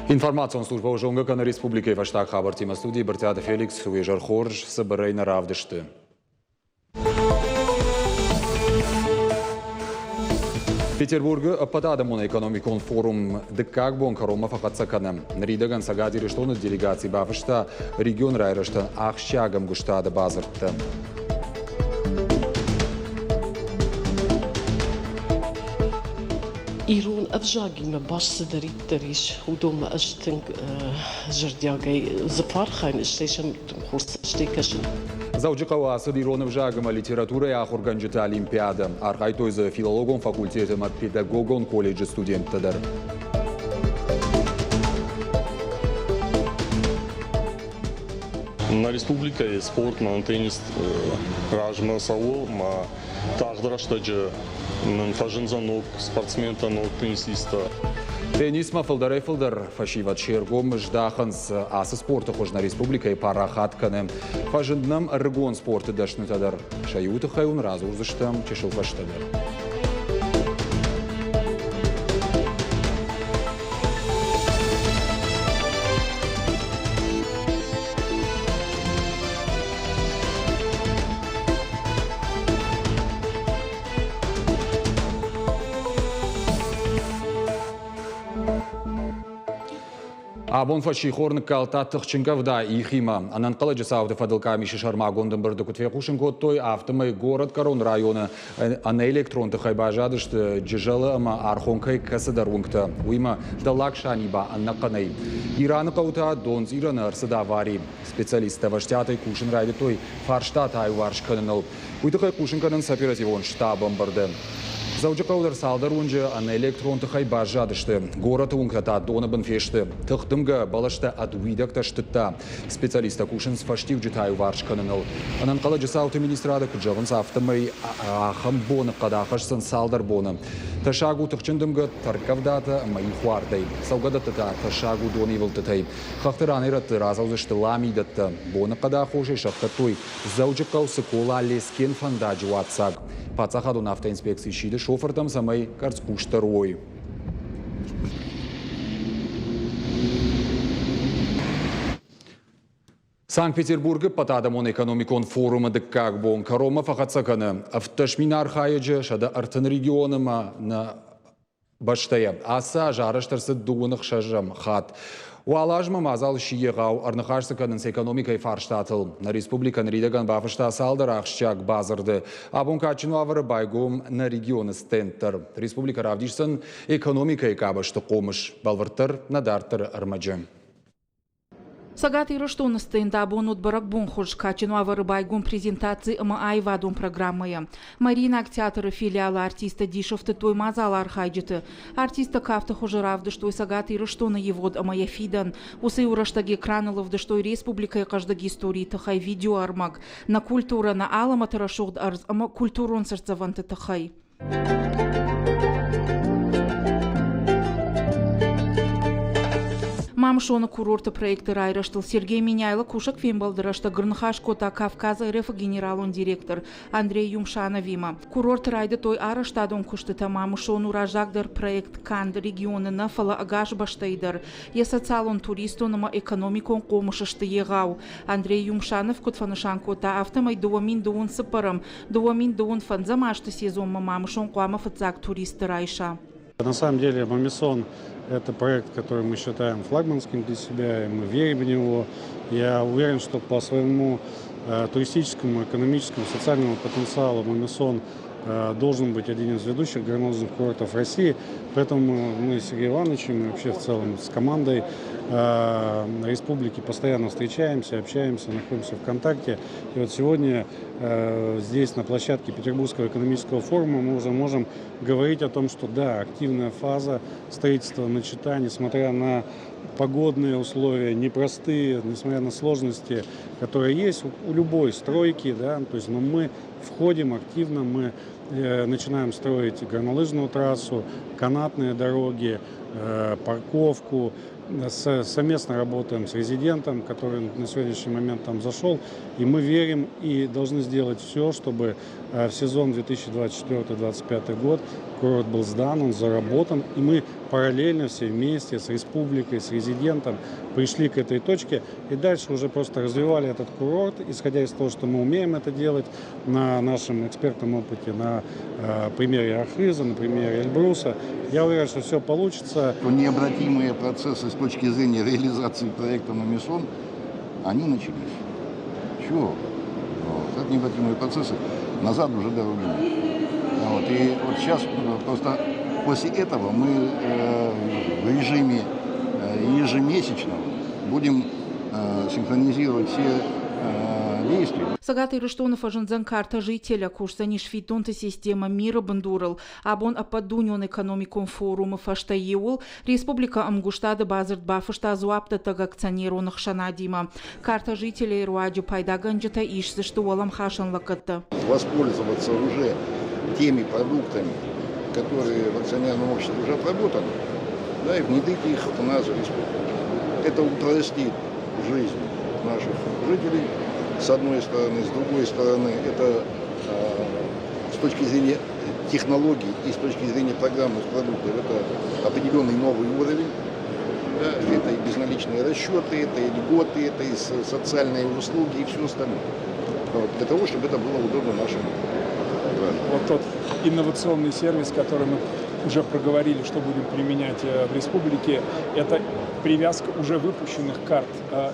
Информационная служба Ожонгакана Республики Ваштак Хабар Тима студии Бартиада Феликс Уежар Хорж Сабарейна Равдышты. Петербург Патадамуна экономикон форум Декак Бонкарома Фахацакана. Ридаган Сагади Рештона делегации Бафашта регион Райраштан Ахщагам Гуштада Базарта. Ирун обжагима баш садаритариш удома аштинг жардягай запархайн штешам хурс штекашин. Заучикова садиронов жагама литература и ахурганджита Олимпиада. Архайтой за филологом факультетом от педагогон колледжа студентадар. На республике спорт на теннис ражма сау ма тагдрашта фажинзанок спортсмен-танок теннисиста. Теннис мафалдар фашиват шергом ждаханс асы спорта хожна республика и парахатканы. Фажинднам регон спорта дашнытадар. Шаюты хайун разу урзыштам чешилфаштадар. Абон фаши хорны калта тахчингавда ихима. Ананкала жасауды фадылка миши шармагондын бірді күтве қушын коттой автомай город Корон районы ана электронты хайбажады что джижалы ама архонкай касыдар унгта. Уйма далак шаниба аннақанай. Ираны қаута донз ираны арсыда вари. Специалисты ваштятай кушын райды той фарштат ай варшканыныл. Уйдықай кушын канын оперативон штабом бірді. Заучикаудар салдар унжы ана электронты хайбажадышты. Город унгта дона бенфешты. Тыхдымга балашта адуидакта штытта. Специалиста кушын сфаштив джитай варшканыныл. Ананкала жасауты министрада куджавын сафтымай ахам боны қадақашсын салдар боны. Ташагу тыхчындымга таркавдата май хуардай. Саугадата ташагу доны вылтытай. Хахтыраныраты разаузышты ламидатта. Боны қадақоши шахтатой. Заучикау сыкола лескен фандаджу атсаг. Пацахаду автоинспекции шиды шофертам самой карцкуштарой. Санкт-Петербурга Патадамон экономикон форума Декак Бонкарома Фахацакана. Автошминар хайджа шада артын регионыма на баштая. Аса жарыштарсы дуынық шажам хат. Уалажма мазал шиегау арнахарсыканын с экономикой фарштатыл. На республикан ридаган бафышта салдар ахщак базарды. Абункачину авары байгом на регионы стентер. Республика равдишсан экономикой кабашты комыш. Балвартыр надартыр армаджем. Сагат Ироштона стенда бонут барак бонхож качину аварыбайгун презентации ама айвадун программая. Марина актеаторы филиала артиста Дишовты той мазал архайджиты. Артиста кафта хожеравды, что Сагат Ироштона евод ама яфидан. Усы ураштаги краныловды, что республика и каждый истории тахай видео армаг. На культура на алама тарашогд арз ама культурон сердцеванты тахай. Мамшона курорта проекта Райраштыл Сергей Миняйло кушак фембалдырашта Грнхашкота Кавказа РФ генералон директор Андрей Юмшановима. Курорт райды той араштадон куштыта мамшону ражагдар проект Канд регионы нафала агаш баштайдар. Я социалон туристонама экономикон комышышты егау. Андрей Юмшанов кутфанышанкота автомай дуамин дуун сыпарам. Дуамин дуун фанзамашты сезон мамшон куама фацак туристы райша. На самом деле Мамисон – это проект, который мы считаем флагманским для себя, и мы верим в него. Я уверен, что по своему туристическому, экономическому, социальному потенциалу Мамисон должен быть один из ведущих горнолыжных курортов России. Поэтому мы с Сергеем Ивановичем и вообще в целом с командой республики постоянно встречаемся, общаемся, находимся в контакте. И вот сегодня здесь, на площадке Петербургского экономического форума, мы уже можем говорить о том, что да, активная фаза строительства начата, несмотря на погодные условия, непростые, несмотря на сложности, которые есть у любой стройки, да, то есть, но мы входим активно, мы начинаем строить горнолыжную трассу, канатные дороги, парковку, совместно работаем с резидентом, который на сегодняшний момент там зашел. И мы верим и должны сделать все, чтобы в сезон 2024-2025 год курорт был сдан, он заработан. И мы параллельно все вместе с республикой, с резидентом пришли к этой точке. И дальше уже просто развивали этот курорт, исходя из того, что мы умеем это делать на нашем экспертном опыте, на примере Архиза, на примере Эльбруса. Я уверен, что все получится. Необратимые процессы с точки зрения реализации проекта на Мисон, они начались. Чего? Вот. Это необратимые процессы. Назад уже дороги нет. Вот. И вот сейчас просто после этого мы в режиме ежемесячном будем синхронизировать все действия. Сагат Ириштонов ажинзан карта жителя курсани швитонта система мира бандурал, абон ападуньон экономикон форума фашта еул, республика Амгуштада базарт бафашта зуапта таг акционерунах шанадима. Карта жителей руадю пайдаганджата ишсышты уалам хашан лакатта. Воспользоваться уже теми продуктами, которые в акционерном обществе уже отработаны, да, и внедрить их у нас в республике. Это упростит жизнь наших жителей, с одной стороны, с другой стороны, это с точки зрения технологий и с точки зрения программных продуктов, это определенный новый уровень. Да, это и безналичные расчеты, это и льготы, это и социальные услуги и все остальное. Вот, для того, чтобы это было удобно нашим гражданам. Вот тот инновационный сервис, который мы уже проговорили, что будем применять в республике, это привязка уже выпущенных карт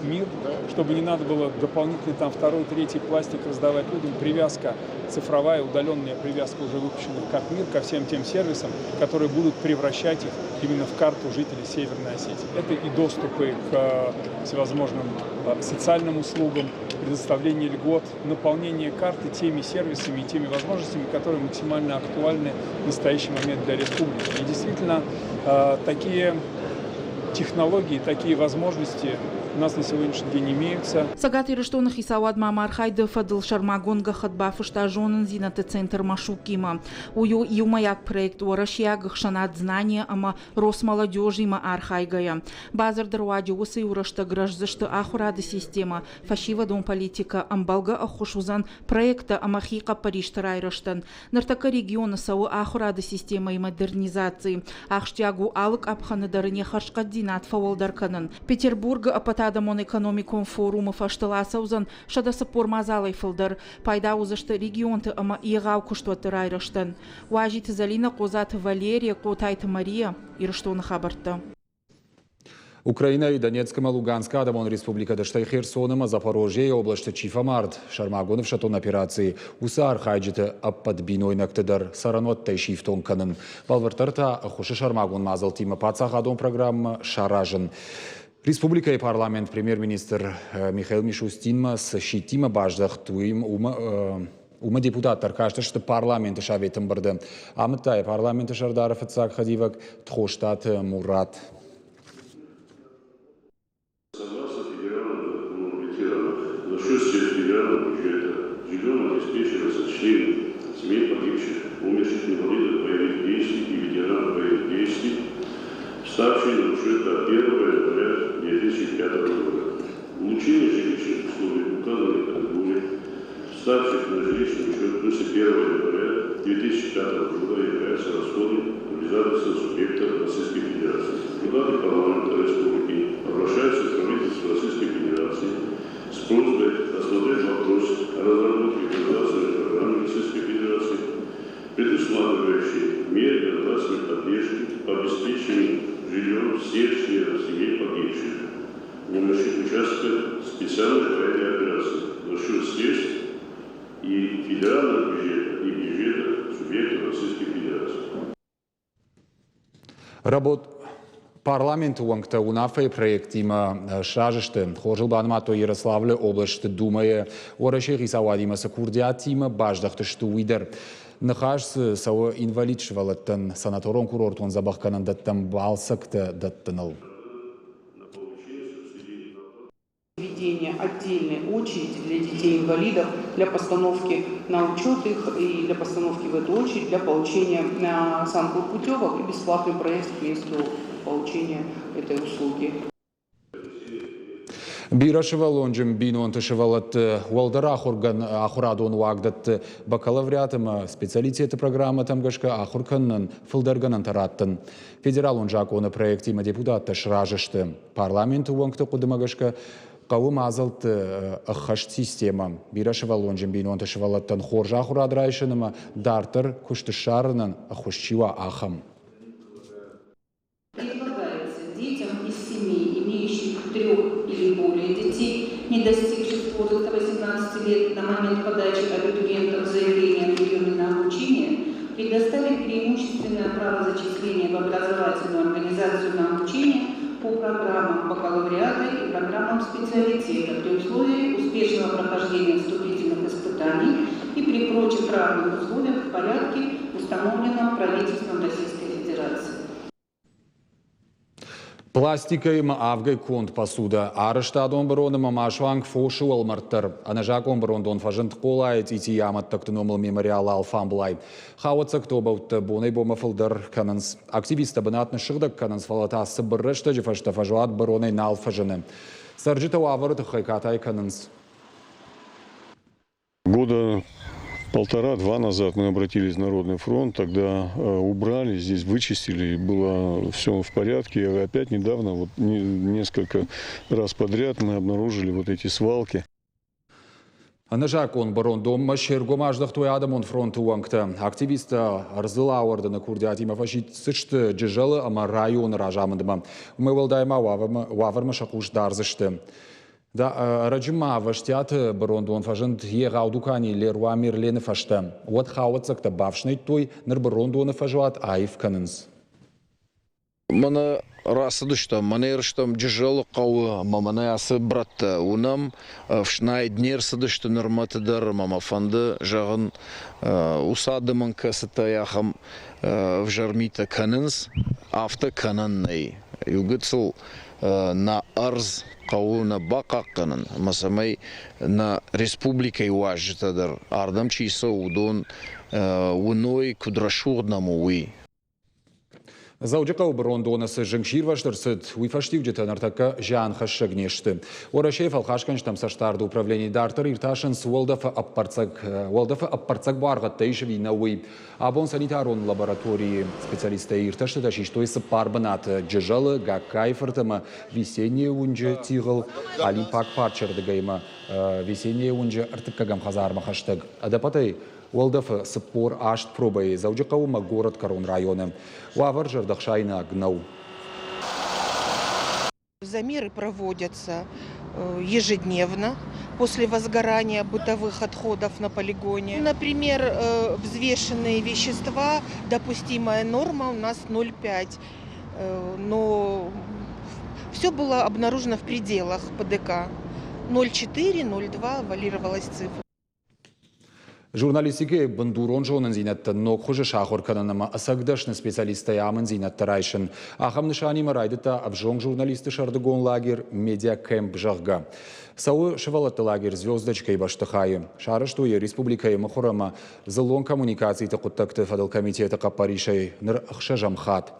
МИР, чтобы не надо было дополнительный там второй, третий пластик раздавать людям. Привязка цифровая, удаленная привязка уже выпущенных карт МИР ко всем тем сервисам, которые будут превращать их именно в карту жителей Северной Осетии. Это и доступы к всевозможным социальным услугам, предоставление льгот, наполнение карты теми сервисами и теми возможностями, которые максимально актуальны в настоящий момент для республики. И действительно, такие технологии, такие возможности у нас на сегодняшний день имеются. Сагат Ириштонах и Сауад Мамархайда Фадыл Шармагонга Хадбафышта Жонан Зината Центр Машукима. Ую Юмаяк проект Уарашьягах Шанат знания ама Росмолодежи ма Архайгая. Базар Даруади Усы Урашта Гражзашта Ахурада система. Фашива дом политика Амбалга Ахушузан проекта Амахика Паришта Райраштан. Нартака региона Сау Ахурада система и модернизации. Ахштягу Алык Абханадарыне Хашкаддинат Фауалдарканан. Петербурга Адамон экономикон форума фашталасаузан шадаса пормазалай фылдар пайда узашты регионты ама иегау куштуаты райраштан. Уажиты Залина Козат Валерия Котайта Мария Ириштона хабарта. Украина и Донецком, Луганска, Адамон Республика Херсоном, Запорожье, область Чифамард, Шармагонов шатон операции, Усар хайджиты аппадбиной нактедар, Саранот Тайшифтон канын. Балвартарта, Хуши Шармагон мазал тима пацахадон программа Шаражен. Республика и парламент премьер-министр Михаил Мишустин с щитима баждах туим ума депутаттар кажется, что парламент шаветом барды. Амтай парламент Шардаров Ицак Хадивак Тхоштат Мурат. Согласно федеральному ветерану, за счет федерального бюджета живем обеспечивается члены семей погибших, умерших инвалидов боевых действий и ветеранов боевых действий, ставшие на счет от 1 января 2005 года. Улучшение жилищных условий указанных категорий, ставших на жилищный счет после 1 января 2005 года, являются расходом обязательства субъекта Российской Федерации. Депутаты парламента республики обращаются к правительству Российской Федерации с просьбой рассмотреть вопрос о разработке государственной программы Российской Федерации, предусматривающей меры государственной поддержки по обеспечению жильем всех членов семей погибших, умерших участников специальной военной операции за счет средств и федерального бюджета, и бюджета субъектов Российской Федерации. Парламент уангта унафай проект има шажышты. Хожил банмато Ярославле область думая ораши рисавадима сакурдиатима баждахты штуидер. Нахаш сау инвалидшвалаттан санаторон курортон забахканан даттан балсакта даттанал. Введение отдельной очереди для детей-инвалидов, для постановки на учет их и для постановки в эту очередь для получения санпутевок и бесплатный проезд к месту получения этой услуги. Бира шевалонжем бинон шевалат уалдар ахурадон вагдат бакалавриатым специалитеты программа тамгашка ахурканнан фылдарганан тараттын. Федерал онжаконы проектима депутатта шражышты. Парламент уангты кудымагашка қауым азылт ықхаш система. Бира шевалонжем бинон шевалаттан хоржа ахурадрайшыныма дартыр куштышарынан ахушчива ахам. Детям из семей, имеющих 3 или более детей, не достигших возраста 18 лет на момент подачи абитуриентов заявления о приеме на обучение, предоставить преимущественное право зачисления в образовательную организацию на обучение по программам бакалавриата и программам специалитета при условии успешного прохождения вступительных испытаний и при прочих равных условиях в порядке, установленном правительством Российской Федерации. Пластика има авгай конт посуда. Арыштадон бароныма машванг фошу алмарттар. Анажакон барондон фажынт қолайт ити яматтақты номыл мемориал алфан бұлай. Хауатсак тобаутты бонай бома фылдар кананс. Активиста бынатны шығдық кананс фалатасы біррышты жифашта фажуат баронай нал фажыны. Сарджита уавырыты хайкатай кананс. Года 1,5-2 назад мы обратились в Народный фронт, тогда убрали, здесь вычистили, и было все в порядке. И опять недавно, вот несколько раз подряд мы обнаружили вот эти свалки. Анажакон барондом машерго маждах той адамон фронту уангта. Активиста арзыла ордана курдиатима фашит сышты джижалы ама район ражамындыма. Мы волдайма ваварма шакуш дарзышты. Да, раджима ваштят барондон фажент егаудукани леруа мирлены фашта. Вот хауатсакта бавшный той нар барондоны фажуат айф канынс. Мана расадышта, манерштам джижалы кауы, мамана асы братта. Унам вшнай днер садышта норматыдар мамафанды жағын усадымын касыта яхам в жармита канынс, авто кананнай. Югыцыл на арз кауына бақаққанын, масамай на республикай важытадар. Ардам чийса удон уной кудрашуғднаму уй. Зауджықау барондонасы жыңшир ваштырсыд уйфаштив жетанартака жан хашшагнешті. Орашев алхашканштам саштарды управление дартыр ирташын суолдафа аппарцак барғатта ишеви на уй. Абон санитарон лаборатории специалиста ирташты дашиштой сыпарбанат джежалы гаккайфыртыма весеннее унжы тигыл алимпак парчардыгайма весеннее унжы артыккагам хазарма хаштаг. Адапатай Уолдафа сыппор ашт пробой зауджықауыма город Карон районы. Уавар жардахшайна гнау. Замеры проводятся ежедневно после возгорания бытовых отходов на полигоне. Например, взвешенные вещества, допустимая норма у нас 0,5. Но все было обнаружено в пределах ПДК. 0,4, 0,2 валировалась цифра. Журналистике бандурон жонын зинетті, но құжы шақыр кананама асагдашны специалисты ямын зинетті райшын. Ахам нышани марайдыта абжон журналисты шардыгон лагер медиа кэмп жағға. Сауы шывалатты лагер звездочкой баштыхайы. Шарыштуе республикайы мұхырама зылон коммуникации тақыттақты фадал комитеті қаппаришай ныр ақша жамхат.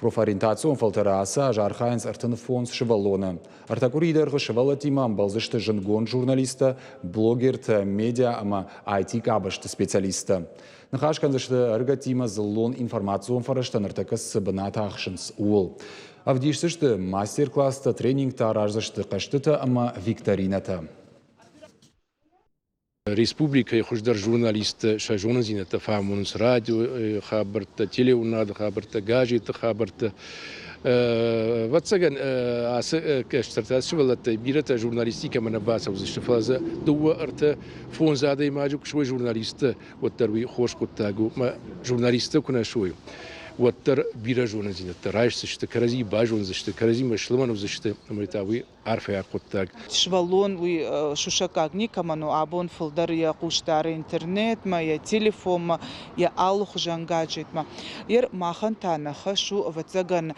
Профориентацион фалтераса жархайнс артын фонс шывалона. Артакуридерғы шывалатимам балзышты жынгон журналиста, блогерті, медиа ама IT кабышты специалиста. Нахашканзышты аргатима зылон информацион фараштан артакас сыбыната ақшынс уыл. Авдишсышты мастер-класста, тренингта аражзышты қаштыта ама викторината. Республика хуждар журналисты шажонын зинеті фамунс радио хабарта, телеунады хабарта, гаджеты хабарта. Ватсаган асы кэштартасы валатта бирата журналистика мана баса узышты фаза дуа арта фон зада имаджук шой журналисты ваттарви хош коттагу ма журналисты куна шой. Ваттар бира журналин зинеті райшсышты, карази бажон зышты, карази машлыманов зышты, амритави арфая коттаг. Швалон уй шушакагни каману абон филдар я куштары интернет ма я телефон ма я алух жангаджет ма. Ер махан танаха шу ватсаган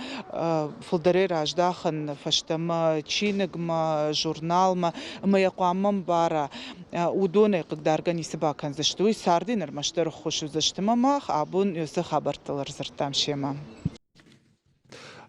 филдаре раждахан фаштама чинг ма журнал ма я куамам бара удоне когда организбакан зышты уй сардинер маштар хошу зышты мах абон юсы хабарталар зыртам шема.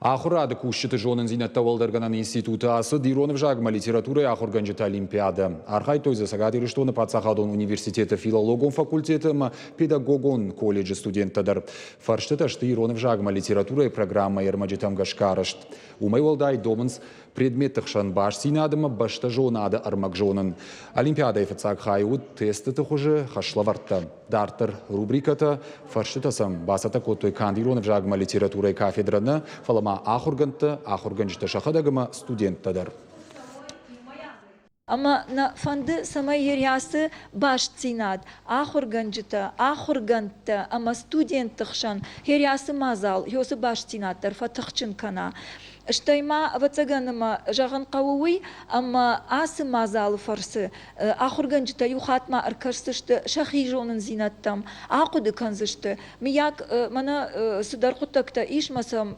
Ахурады кушчыты жонын зинетта Волдерганан институты асы Диронов жагма литературы ахурганжыта олимпиада. Архай тойза сагадыры штоны Пацахадон университеты филологон факультеты педагогон колледжи студенттадар. Фарштыта шты Диронов жагма литературы программа ермаджитам гашкарышт. Умай волдай домынс предметтық шанбаш синадыма башта жонады армак жонын. Олимпиада ефацак хайуд тесты хуже хашлаварта. Дартыр рубриката фарштытасам басата коттой кандиронов жагма литературы кафедраны фалама ахурганжыта шахадагыма студенттадар. Ama na fandı sama yeryası baş tsinad, ahurganta, ama student tıxşan, yeryası mazal, yosu baş tsinadlar, fatıxçın kana. Штайма вацаганама жаган кавуи, amma асы мазал фарсы, ахурганжыта юхатма аркарсышты шахижонын зинаттам, ақуды канзышты. Мияк мана судар куттакта ишмасам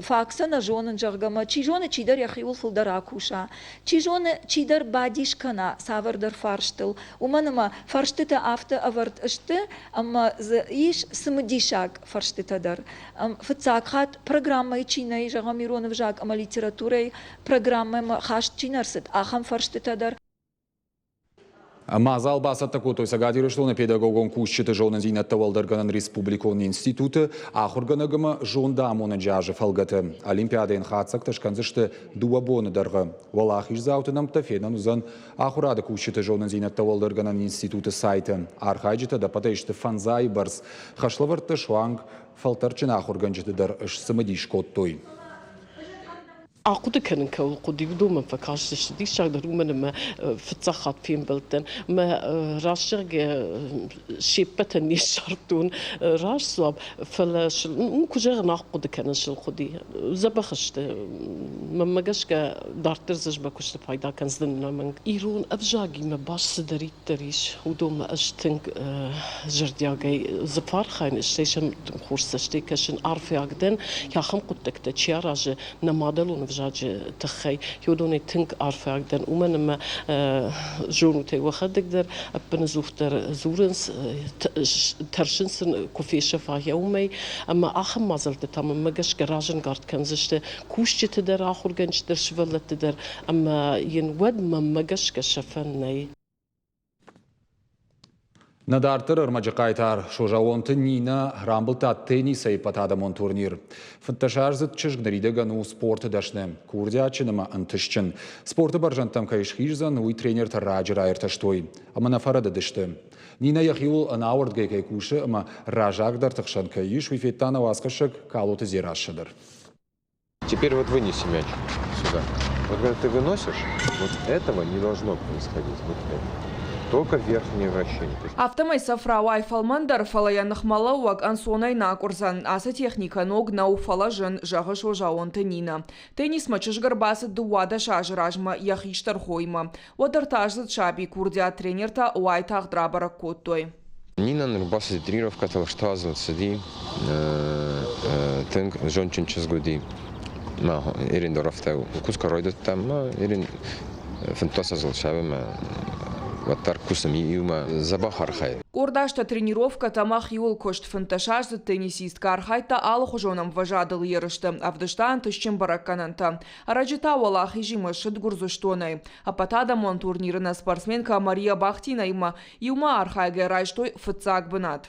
факсана жонын жаггама, чижоны чидар яхиул фулдар акуша, чижоны чидар бадишкана савардар фарштыл. Уманама фарштыта авты авартышты, amma иш сымдишак фарштытадар. Фыцакхат программа ичинай жагамиро вжак ама литературой программы хаш чинарсыт ахам фарштытадар. Мазал басатта котой сагадыры штоны педагогон кушчыты жонын зинетта Волдерганан республикон институты ахурганагыма жонда амоны жажы фалгаты. Олимпиадайын хатсак ташканзышты дуабоны дарғы. Валах иш заутынамта фенан узан ахурады кушчыты жонын зинетта Волдерганан институты сайты. Архайджыта да патайшты фанзай барс. Хашлаварты шуанг фалтарчын ахурганжыты дар ыш сымыдиш коттой. عقود كان كوقودي بدون فكاش شديد شغل رومن ما فتحت فين بلتن ما راشق شيبتني شرطون راش صاب فلاش كوجر نعقود كان شل خدي زبخشت ما جاش كدارترزش بكوش فايدا كان زدنا من إيرون أبجاجي ما باش سدريت تريش ودوم أشتنك جردياجي زفار خاين إشتيشم خورس إشتيكشن عارف يعقدن يا خم قدك تشيراج نمادلون فجاج تخي يودوني تنك عارف يعقدن ومن ما جونتي وخدك در أبن زوفتر زورنس ترشنسن كوفي شفا يومي أما آخر ما زلت تمام ما جاش جراجن قارد كان زشت كوش تدر آخر جنش در شفلت تدر أما ينود ما جاش كشفني Надартыр ырмаджықайтар шожауонты Нина рамбылта тенниса и патадамон турнир. Фанташарзыт чыжгнариде гану спорты дашны. Курдячыныма антышчын. Спорты баржантам кайшхижзан уй тренер тараджыр айырташтой. Ама нафарада дышты. Нина яхиул анауырд гайкай кушы, ама ражагдар тықшан кайыш вифеттана васқышык калоты зерашшыдыр. Теперь вот вынеси мяч сюда. Вот когда ты выносишь, вот этого не должно происходить. Вот это. Только верхнее вращение. Автомай сафрау айфалмандар фалаянных малауак ансонай накурзан, аса техника ног нау фалажын жағы шожауын тенина. Теннис мачыш гарбасы дуада шажыражма яхиштар хойма. Одартажзыт шаби курдя тренерта уай тағдрабара коттой. Нина нырбасы тренировка талаштазыл сиди, тынк жончын чызгуди. Ирин дорофтау. Куска ройдат там, ирин фантасазыл шаби Курдашта тренировка тамах юл кошт фанташажды теннисистка архайта алых жонам важадыл ерышты, авдыштан тышчын бараккананта. Араджита валах ижимы шыд гурзуштонай. Апатадамон турнирына спортсменка Мария Бахтина юма архайга райштой фыцак бынат.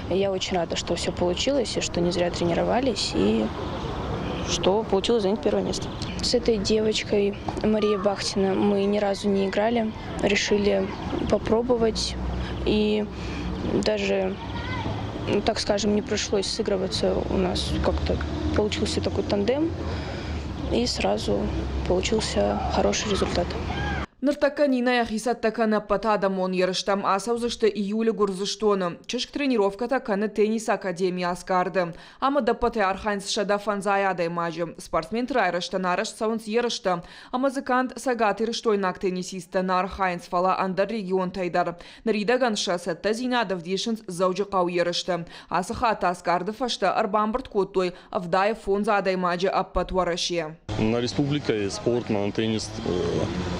Я очень рада, что все получилось, и что не зря тренировались, и что получилось занять первое место. С этой девочкой Марией Бахтина мы ни разу не играли, решили попробовать, и даже, так скажем, не пришлось сыгрываться, у нас как-то получился такой тандем, и сразу получился хороший результат. Ныртака Нина яхисаттака на патадамон ерыштам асаузышты июля гурзыштоны. Чышк тренировката каны теннис академия аскарды. Ама да паты архайнс шада фанзаядай мажы. Спортсмен трайрышта нарыш саунс ерышты. А музыкант сагат ерыштойнак теннисиста на архайнс фала андар регион тайдар. Нарида ганша сатта зинадов дешинс заужы қау ерышты. Асыхата аскарды фашта арбамбырт коттой авдай фонзадай мажы аппатуарашия. На республика спорт, на теннис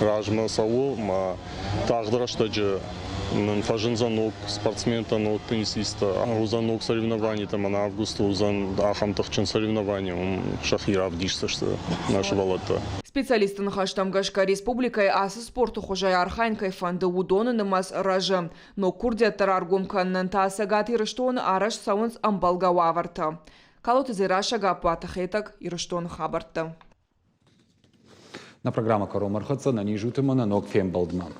ражма саву, ма тағдыра штаджы фажинзанок, спортсмен-танок, теннисиста, узанок соревнований, там на августа узан ахам тахчен соревнований, шахир авдишься, что наша волота. Специалисты на Хаштамгашка республикой асы спорту хожай архайнкой фанды удоны намаз ража. Но курдия тараргум каннан таасагат ирыштон араш саунс амбалга ваварта. Калот изираша гапуата хетак ирыштон хабарта. На программа «Коромархаца» на нижутымана ног фембалдман.